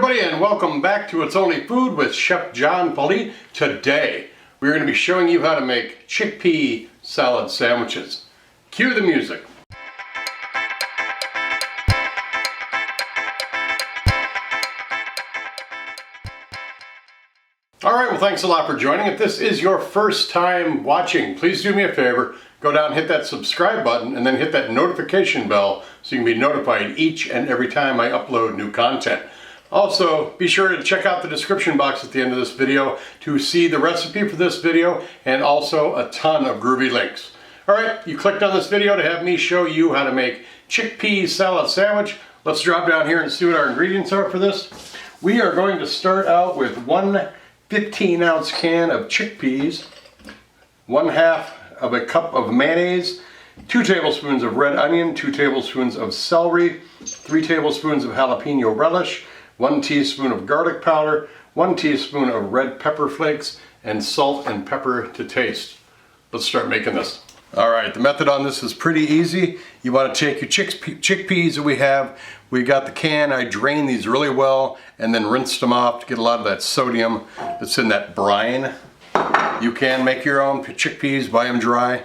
everybody, and welcome back to It's Only Food with Chef John Politte. Today we're going to be showing you how to make chickpea salad sandwiches. Cue the music. Alright, well, thanks a lot for joining. If this is your first time watching, please do me a favor. Go down, hit that subscribe button, and then hit that notification bell so you can be notified each and every time I upload new content. Also, be sure to check out the description box at the end of this video to see the recipe for this video and also a ton of groovy links. Alright, you clicked on this video to have me show you how to make chickpea salad sandwich. Let's drop down here and see what our ingredients are for this. We are going to start out with one 15-ounce can of chickpeas, 1/2 of a cup of mayonnaise, 2 tablespoons of red onion, 2 tablespoons of celery, 3 tablespoons of jalapeno relish, 1 teaspoon of garlic powder, 1 teaspoon of red pepper flakes, and salt and pepper to taste. Let's start making this. Alright, the method on this is pretty easy. You want to take your chickpeas that we have. We got the can. I drained these really well and then rinsed them off to get a lot of that sodium that's in that brine. You can make your own chickpeas, buy them dry,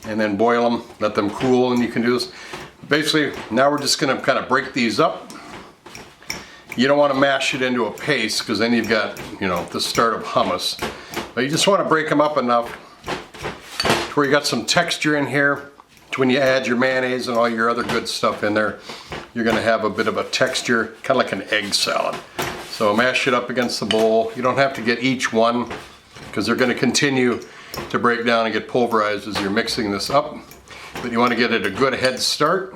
and then boil them, let them cool, and you can do this. Basically, now we're just going to kind of break these up. You don't want to mash it into a paste because then you've got, the start of hummus. But you just want to break them up enough to where you got some texture in here. To when you add your mayonnaise and all your other good stuff in there, you're going to have a bit of a texture, kind of like an egg salad. So mash it up against the bowl. You don't have to get each one because they're going to continue to break down and get pulverized as you're mixing this up. But you want to get it a good head start.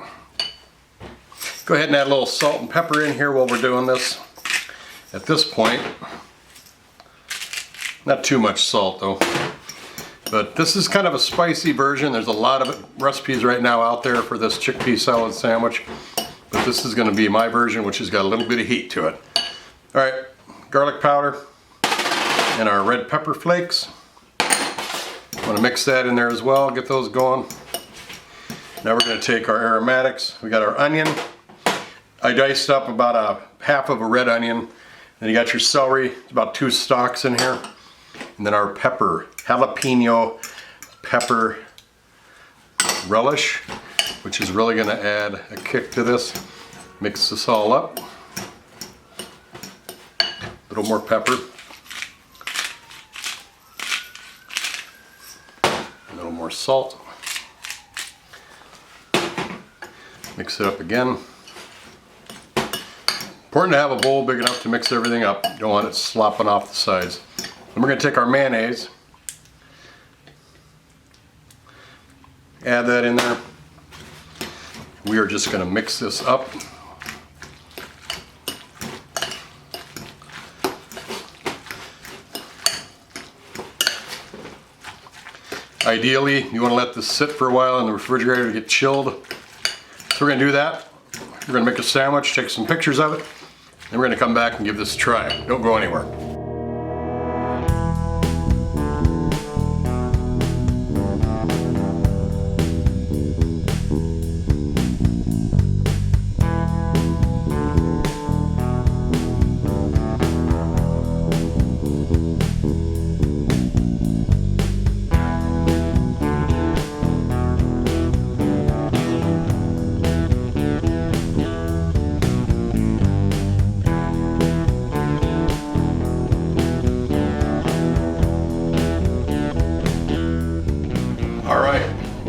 Go ahead and add a little salt and pepper in here while we're doing this. At this point, not too much salt though, but this is kind of a spicy version. There's a lot of recipes right now out there for this chickpea salad sandwich, but this is going to be my version, which has got a little bit of heat to it. All right, garlic powder and our red pepper flakes. Want to mix that in there as well, get those going. Now we're going to take our aromatics. We got our onion. I diced up about 1/2 of a red onion. Then you got your celery, it's about 2 stalks in here. And then our pepper, jalapeno pepper relish, which is really going to add a kick to this. Mix this all up. A little more pepper. A little more salt. Mix it up again. Important to have a bowl big enough to mix everything up. You don't want it slopping off the sides. And we're going to take our mayonnaise, add that in there. We are just going to mix this up. Ideally, you want to let this sit for a while in the refrigerator to get chilled. So we're going to do that. We're going to make a sandwich, take some pictures of it, and we're going to come back and give this a try. Don't go anywhere.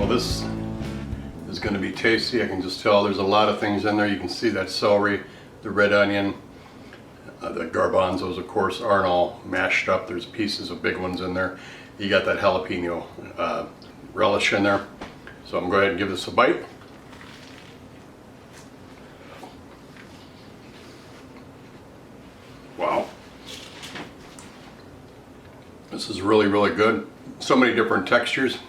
This is going to be tasty. I can just tell there's a lot of things in there. You can see that celery, the red onion, the garbanzos of course aren't all mashed up. There's pieces of big ones in there. You got that jalapeno relish in there. So I'm going to go ahead and give this a bite. Wow. This is really, really good. So many different textures.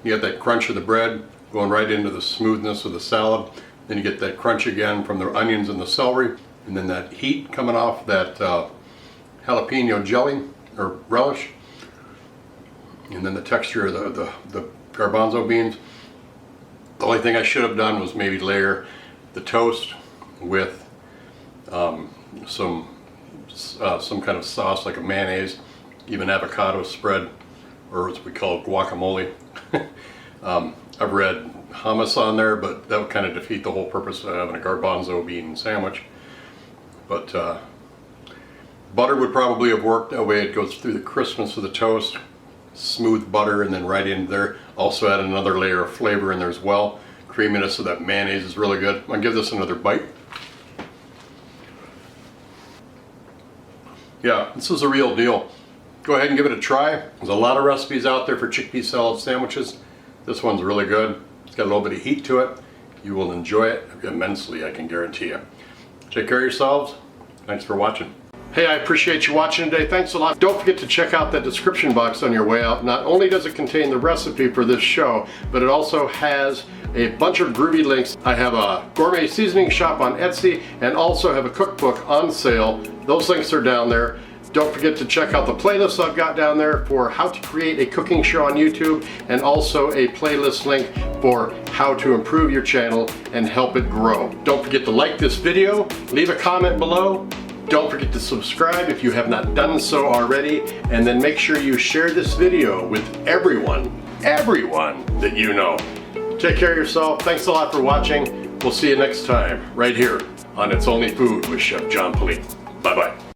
You get that crunch of the bread going right into the smoothness of the salad. Then you get that crunch again from the onions and the celery. And then that heat coming off that jalapeno jelly or relish. And then the texture of the garbanzo beans. The only thing I should have done was maybe layer the toast with some kind of sauce like a mayonnaise, even avocado spread, or as we call it, guacamole. I've read hummus on there, but that would kind of defeat the whole purpose of having a garbanzo bean sandwich. But butter would probably have worked. That way it goes through the crispness of the toast. Smooth butter and then right in there. Also add another layer of flavor in there as well. Creaminess of that mayonnaise is really good. I'm going to give this another bite. Yeah, this is a real deal. Go ahead and give it a try. There's a lot of recipes out there for chickpea salad sandwiches. This one's really good. It's got a little bit of heat to it. You will enjoy it immensely, I can guarantee you. Take care of yourselves. Thanks for watching. Hey, I appreciate you watching today. Thanks a lot. Don't forget to check out that description box on your way out. Not only does it contain the recipe for this show, but it also has a bunch of groovy links. I have a gourmet seasoning shop on Etsy and also have a cookbook on sale. Those links are down there. Don't forget to check out the playlists I've got down there for how to create a cooking show on YouTube, and also a playlist link for how to improve your channel and help it grow. Don't forget to like this video, leave a comment below. Don't forget to subscribe if you have not done so already, and then make sure you share this video with everyone that you know. Take care of yourself. Thanks a lot for watching. We'll see you next time right here on It's Only Food with Chef John Politte. Bye-bye.